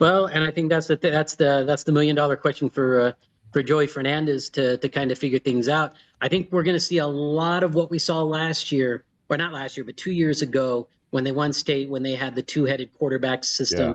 Well, and I think that's the $1 million question for Joey Fernandez to kind of figure things out. I think we're going to see a lot of what we saw last year, or not last year, but 2 years ago when they won state, when they had the 2-headed quarterback system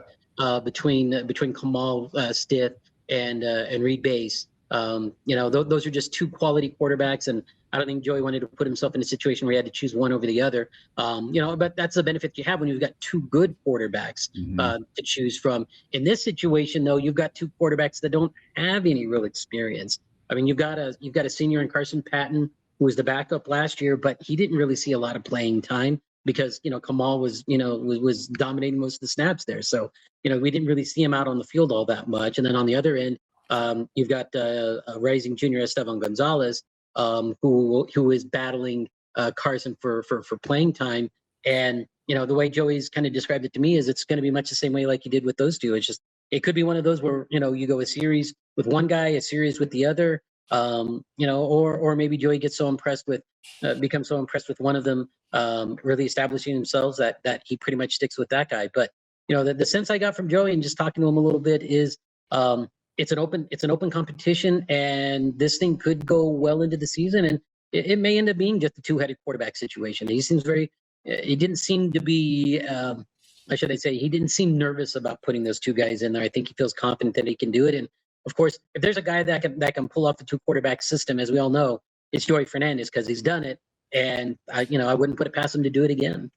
between Kamal Stith and Reed Bass. Those are just 2 quality quarterbacks, and I don't think Joey wanted to put himself in a situation where he had to choose one over the other. But that's the benefit you have when you've got 2 good quarterbacks to choose from. In this situation, though, you've got 2 quarterbacks that don't have any real experience. I mean, you've got a senior in Carson Patton who was the backup last year, but he didn't really see a lot of playing time because Kamal was dominating most of the snaps there. So we didn't really see him out on the field all that much. And then on the other end, you've got a rising junior Esteban Gonzalez, who is battling Carson for playing time. And the way Joey's kind of described it to me is it's going to be much the same way like you did with those 2. It's just it could be one of those where you go a series with one guy, a series with the other, or maybe Joey gets becomes so impressed with one of them, really establishing themselves that he pretty much sticks with that guy. But the sense I got from Joey and just talking to him a little bit is it's an open competition, and this thing could go well into the season, and it may end up being just a 2-headed quarterback situation. He didn't seem to be, he didn't seem nervous about putting those 2 guys in there. I think he feels confident that he can do it. And of course, if there's a guy that can pull off the 2 quarterback system, as we all know, it's Joey Fernandez, because he's done it. And I wouldn't put it past him to do it again.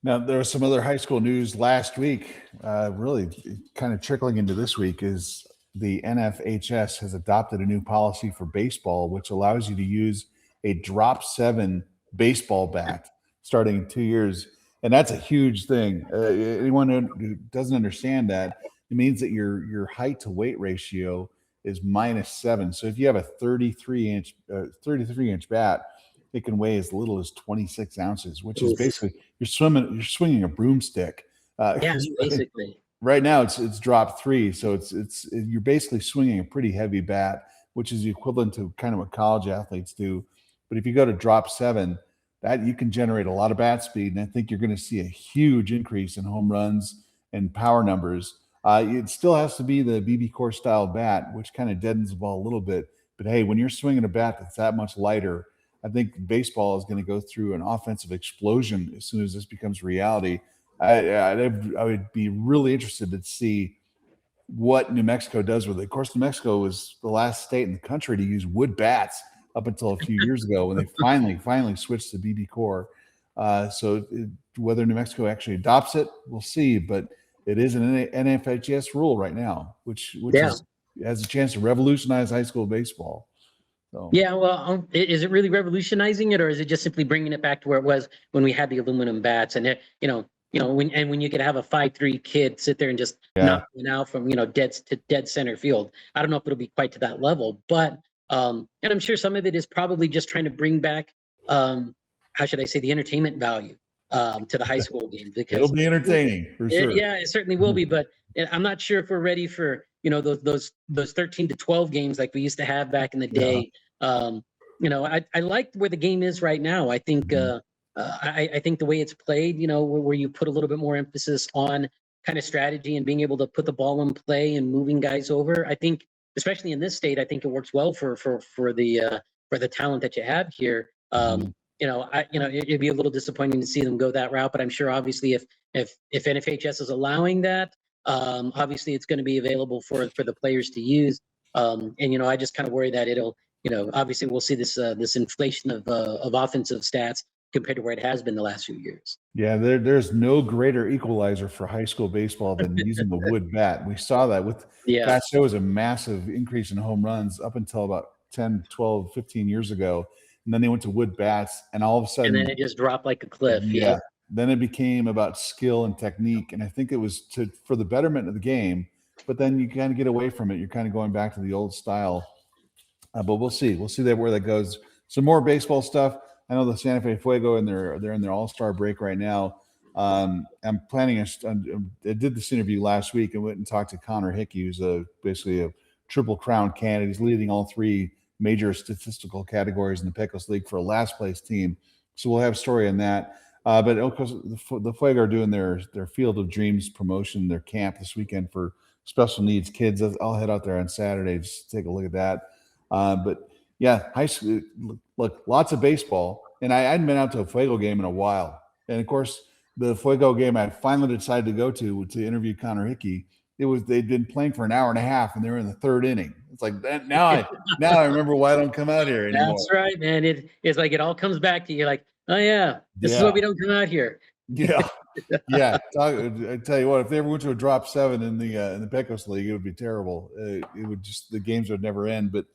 Now, there was some other high school news last week, really kind of trickling into this week, is the NFHS has adopted a new policy for baseball, which allows you to use a drop 7 baseball bat starting in 2 years. And that's a huge thing. Anyone who doesn't understand that, it means that your height to weight ratio is -7. So if you have a 33-inch bat, it can weigh as little as 26 ounces, which is basically you're swinging a broomstick. Basically. Right now it's drop 3, so you're basically swinging a pretty heavy bat, which is the equivalent to kind of what college athletes do. But if you go to drop 7, that you can generate a lot of bat speed, and I think you're going to see a huge increase in home runs and power numbers. It still has to be the BB Core style bat, which kind of deadens the ball a little bit. But hey, when you're swinging a bat that's that much lighter, I think baseball is going to go through an offensive explosion as soon as this becomes reality. I would be really interested to see what New Mexico does with it. Of course, New Mexico was the last state in the country to use wood bats up until a few years ago when they finally switched to BB core. Whether New Mexico actually adopts it, we'll see. But it is an NFHS rule right now, which has a chance to revolutionize high school baseball. So. Yeah, well, is it really revolutionizing it, or is it just simply bringing it back to where it was when we had the aluminum bats? And when you could have a 5'3" kid sit there and just knock one out from dead center field. I don't know if it'll be quite to that level, but and I'm sure some of it is probably just trying to bring back how should I say, the entertainment value to the high school game, because it'll be entertaining for sure. Yeah, it certainly will be, but I'm not sure if we're ready for those 13 to 12 games like we used to have back in the day. I like where the game is right now. I think I think the way it's played, where you put a little bit more emphasis on kind of strategy and being able to put the ball in play and moving guys over. I think, especially in this state, I think it works well for the talent that you have here. It'd be a little disappointing to see them go that route, but I'm sure obviously if NFHS is allowing that, obviously it's going to be available for the players to use. I just kind of worry that it'll, obviously we'll see this inflation of offensive stats compared to where it has been the last few years. Yeah, there's no greater equalizer for high school baseball than using the wood bat. We saw that with bats. There was a massive increase in home runs up until about 10, 12, 15 years ago. And then they went to wood bats, and all of a sudden, and then it just dropped like a cliff. Yeah. Then it became about skill and technique, and I think it was for the betterment of the game. But then you kind of get away from it. You're kind of going back to the old style. But we'll see. We'll see where that goes. Some more baseball stuff. I know the Santa Fe Fuego, and they're in their all-star break right now. I'm planning. I did this interview last week and went and talked to Connor Hickey, who's basically a Triple Crown candidate. He's leading all three major statistical categories in the Pecos League for a last place team. So we'll have a story on that. But of course, the Fuego are doing their Field of Dreams promotion, their camp this weekend for special needs kids. I'll head out there on Saturday just to take a look at that. But yeah, high school, look, lots of baseball. And I hadn't been out to a Fuego game in a while. And of course, the Fuego game I finally decided to go to interview Connor Hickey. They'd been playing for an hour and a half, and they were in the third inning. It's like that now I remember why I don't come out here anymore. That's right, man. It's like it all comes back to you. Like, oh yeah, this is why we don't come out here. Yeah, yeah. I tell you what, if they ever went to a drop 7 in the Pecos League, it would be terrible. It would the games would never end. But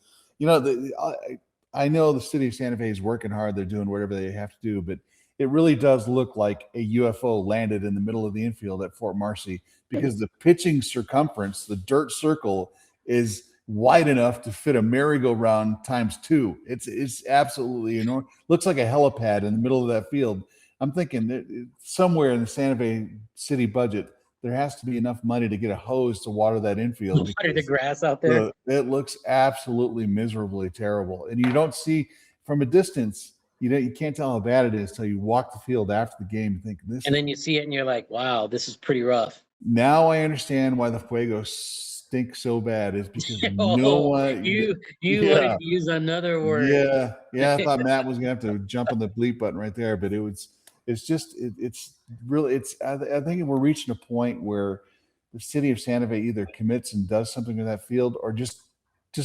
I know the city of Santa Fe is working hard. They're doing whatever they have to do, but it really does look like a UFO landed in the middle of the infield at Fort Marcy, because the pitching circumference, the dirt circle, is wide enough to fit a merry-go-round ×2. It's absolutely enormous. Looks like a helipad in the middle of that field. I'm thinking that somewhere in the Santa Fe city budget, there has to be enough money to get a hose to water that infield. Water the grass out there. It looks absolutely miserably terrible. And you don't see from a distance, you can't tell how bad it is until you walk the field after the game and think this. And then you see it and you're like, wow, this is pretty rough. Now I understand why the Fuego stink so bad, is because no one. You wanted to use another word. Yeah. I thought Matt was gonna have to jump on the bleep button right there, but it's really. I think we're reaching a point where the city of Santa Fe either commits and does something with that field, or just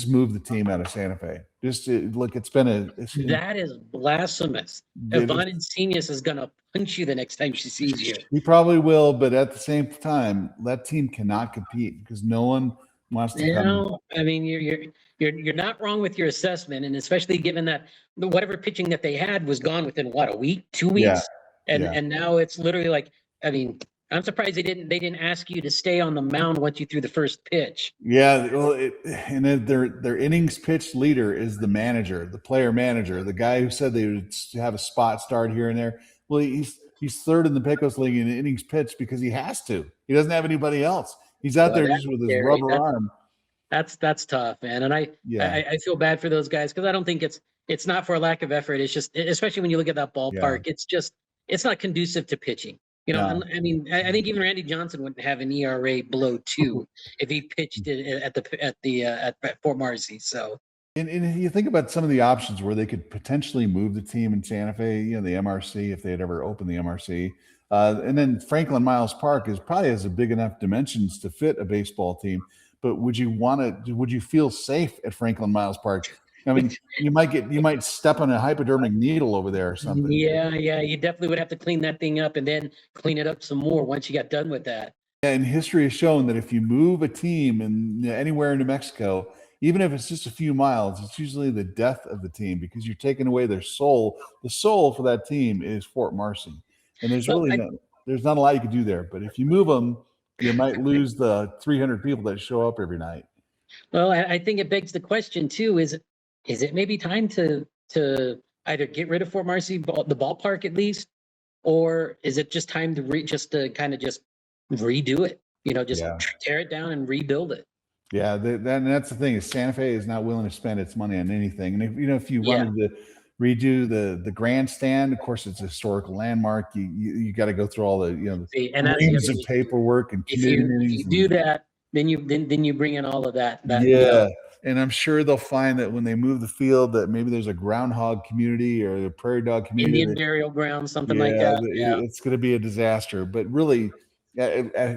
move the team out of Santa Fe. That is blasphemous. Yvonne Encinius is going to punch you the next time she sees you. He probably will, but at the same time, that team cannot compete because no one wants to come. I mean, you're not wrong with your assessment, and especially given that whatever pitching that they had was gone within a week, 2 weeks, and now it's literally like, I mean, I'm surprised they didn't ask you to stay on the mound once you threw the first pitch. Yeah, well, and then their innings pitch leader is the manager, the player manager, the guy who said they would have a spot start here and there. Well, he's third in the Pecos League in innings pitched because he has to. He doesn't have anybody else. He's out there just with his rubber arm. That's tough, man. And I feel bad for those guys because I don't think it's not for a lack of effort. It's just, especially when you look at that ballpark, it's not conducive to pitching. I mean, I think even Randy Johnson wouldn't have an ERA below 2 if he pitched it at Fort Marcy. So, and you think about some of the options where they could potentially move the team in Santa Fe, the MRC, if they had ever opened the MRC. And then Franklin Miles Park probably has a big enough dimensions to fit a baseball team. But would you feel safe at Franklin Miles Park? I mean, you might step on a hypodermic needle over there or something. Yeah, you definitely would have to clean that thing up and then clean it up some more once you got done with that. And history has shown that if you move a team anywhere in New Mexico, even if it's just a few miles, it's usually the death of the team because you're taking away their soul. The soul for that team is Fort Marcy, and there's there's not a lot you can do there. But if you move them, you might lose the 300 people that show up every night. Well, I think it begs the question too: is it maybe time to either get rid of Fort Marcy, the ballpark at least, or is it just time to just redo it? Tear it down and rebuild it. Yeah, that's the thing is Santa Fe is not willing to spend its money on anything. And if you wanted to redo the grandstand, of course it's a historical landmark. You got to go through all the reams of paperwork and if you do that, then you bring in all of that. And I'm sure they'll find that when they move the field that maybe there's a groundhog community or a prairie dog community, Indian burial ground, something like that. It's going to be a disaster. But really,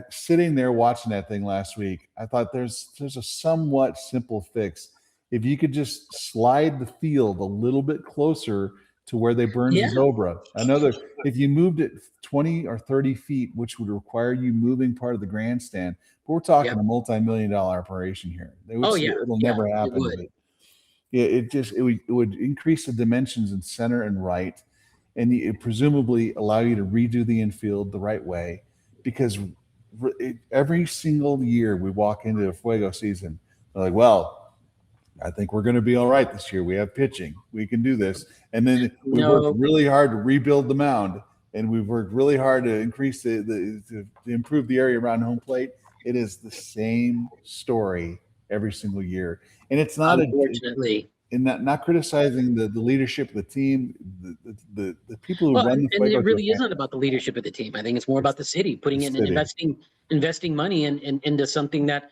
sitting there watching that thing last week, I thought there's a somewhat simple fix. If you could just slide the field a little bit closer to where they burned the Zobra. If you moved it 20 or 30 feet, which would require you moving part of the grandstand, but we're talking a multi-million-dollar operation here. It'll never happen. It would increase the dimensions in center and right, and it presumably allow you to redo the infield the right way. Because every single year we walk into a Fuego season, they're like, well, I think we're going to be all right this year. We have pitching. We can do this. And then we worked really hard to rebuild the mound, and we've worked really hard to increase to improve the area around home plate. It is the same story every single year. And it's not unfortunately. Not criticizing the leadership of the team, the people who run the Fuego. And it really isn't about the leadership of the team. I think it's more about the city putting in and investing money into something that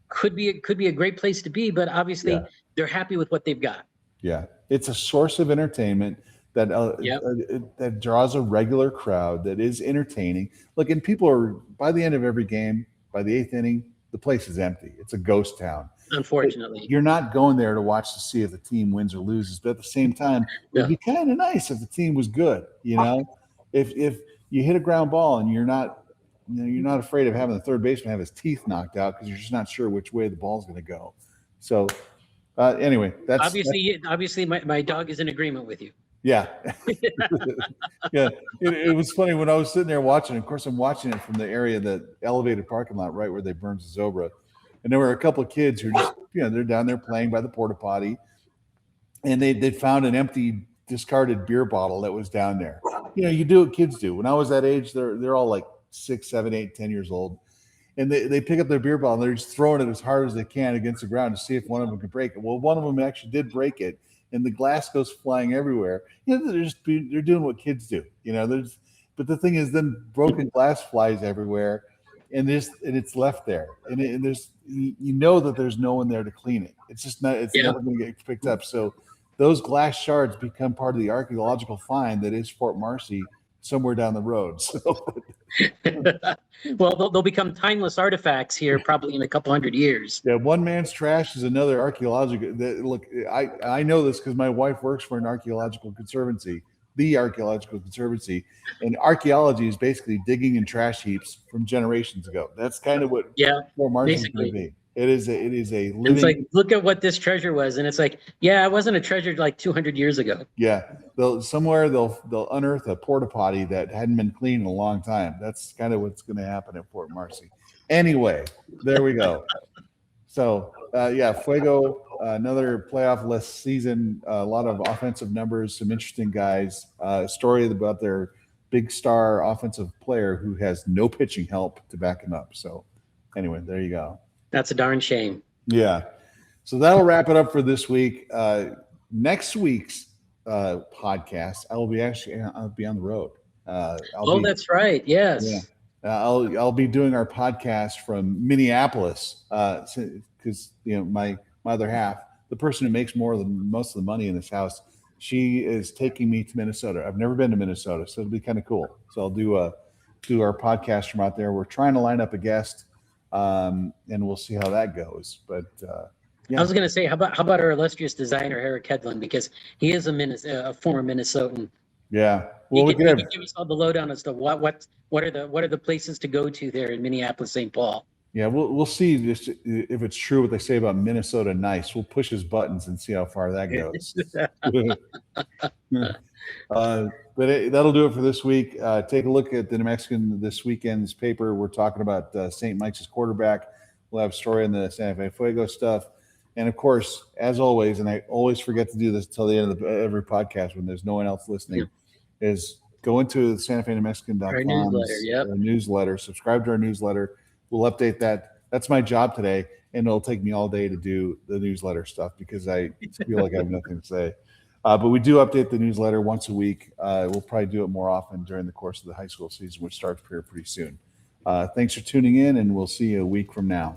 could be a great place to be, but obviously they're happy with what they've got. Yeah, it's a source of entertainment that draws a regular crowd that is entertaining. Look, and people are by the end of every game, by the 8th inning, the place is empty. It's a ghost town. Unfortunately, but you're not going there to watch to see if the team wins or loses. But at the same time, it'd be kind of nice if the team was good. If you hit a ground ball and you're not afraid of having the third baseman have his teeth knocked out because you're just not sure which way the ball's going to go. So anyway, that's obviously my dog is in agreement with you. Yeah. Yeah. It was funny when I was sitting there watching. Of course, I'm watching it from the area, the elevated parking lot right where they burned the Zobra. And there were a couple of kids who just, they're down there playing by the porta potty, and they'd found an empty, discarded beer bottle that was down there. You do what kids do. When I was that age, they're all like 6, 7, 8, 10 years old, and they pick up their beer bottle and they're just throwing it as hard as they can against the ground to see if one of them can break it. Well, one of them actually did break it, and the glass goes flying everywhere. They're doing what kids do. But the thing is, then broken glass flies everywhere. And it's left there, and there's that there's no one there to clean it. It's just not. It's never going to get picked up. So those glass shards become part of the archaeological find that is Fort Marcy somewhere down the road. So, well, they'll become timeless artifacts here, probably in a couple hundred years. Yeah, one man's trash is another archaeological. Look, I know this because my wife works for an archaeological conservancy. The archaeological conservancy, and archaeology is basically digging in trash heaps from generations ago. That's kind of what Fort Marcy is going to be. It is a living. It's like, look at what this treasure was, and it's like, it wasn't a treasure like 200 years ago. Yeah, they'll unearth a porta potty that hadn't been cleaned in a long time. That's kind of what's going to happen at Fort Marcy. Anyway, there we go. So Fuego, another playoff-less season, a lot of offensive numbers, some interesting guys. A story about their big star offensive player who has no pitching help to back him up. So anyway, there you go. That's a darn shame. Yeah. So that'll wrap it up for this week. Next week's podcast, I'll be on the road. That's right. Yes. Yeah. I'll be doing our podcast from Minneapolis because my other half, the person who makes most of the money in this house, she is taking me to Minnesota. I've never been to Minnesota, so it'll be kind of cool. So I'll do do our podcast from out there. We're trying to line up a guest, and we'll see how that goes. But yeah. I was going to say, how about our illustrious designer, Eric Hedlund, because he is a former Minnesotan. Yeah. Well, he can give us all the lowdown as to what are the places to go to there in Minneapolis, St. Paul. Yeah, we'll see just if it's true what they say about Minnesota nice. We'll push his buttons and see how far that goes. But that'll do it for this week. Take a look at the New Mexican this weekend's paper. We're talking about St. Mike's quarterback. We'll have a story on the Santa Fe Fuego stuff. And, of course, as always, and I always forget to do this until the end of every podcast when there's no one else listening, is go into SantaFeNewMexican.com. Our newsletter, yep. Our newsletter. Subscribe to our newsletter. We'll update that. That's my job today, and it'll take me all day to do the newsletter stuff because I feel like I have nothing to say. But we do update the newsletter once a week. We'll probably do it more often during the course of the high school season, which starts here pretty soon. Thanks for tuning in, and we'll see you a week from now.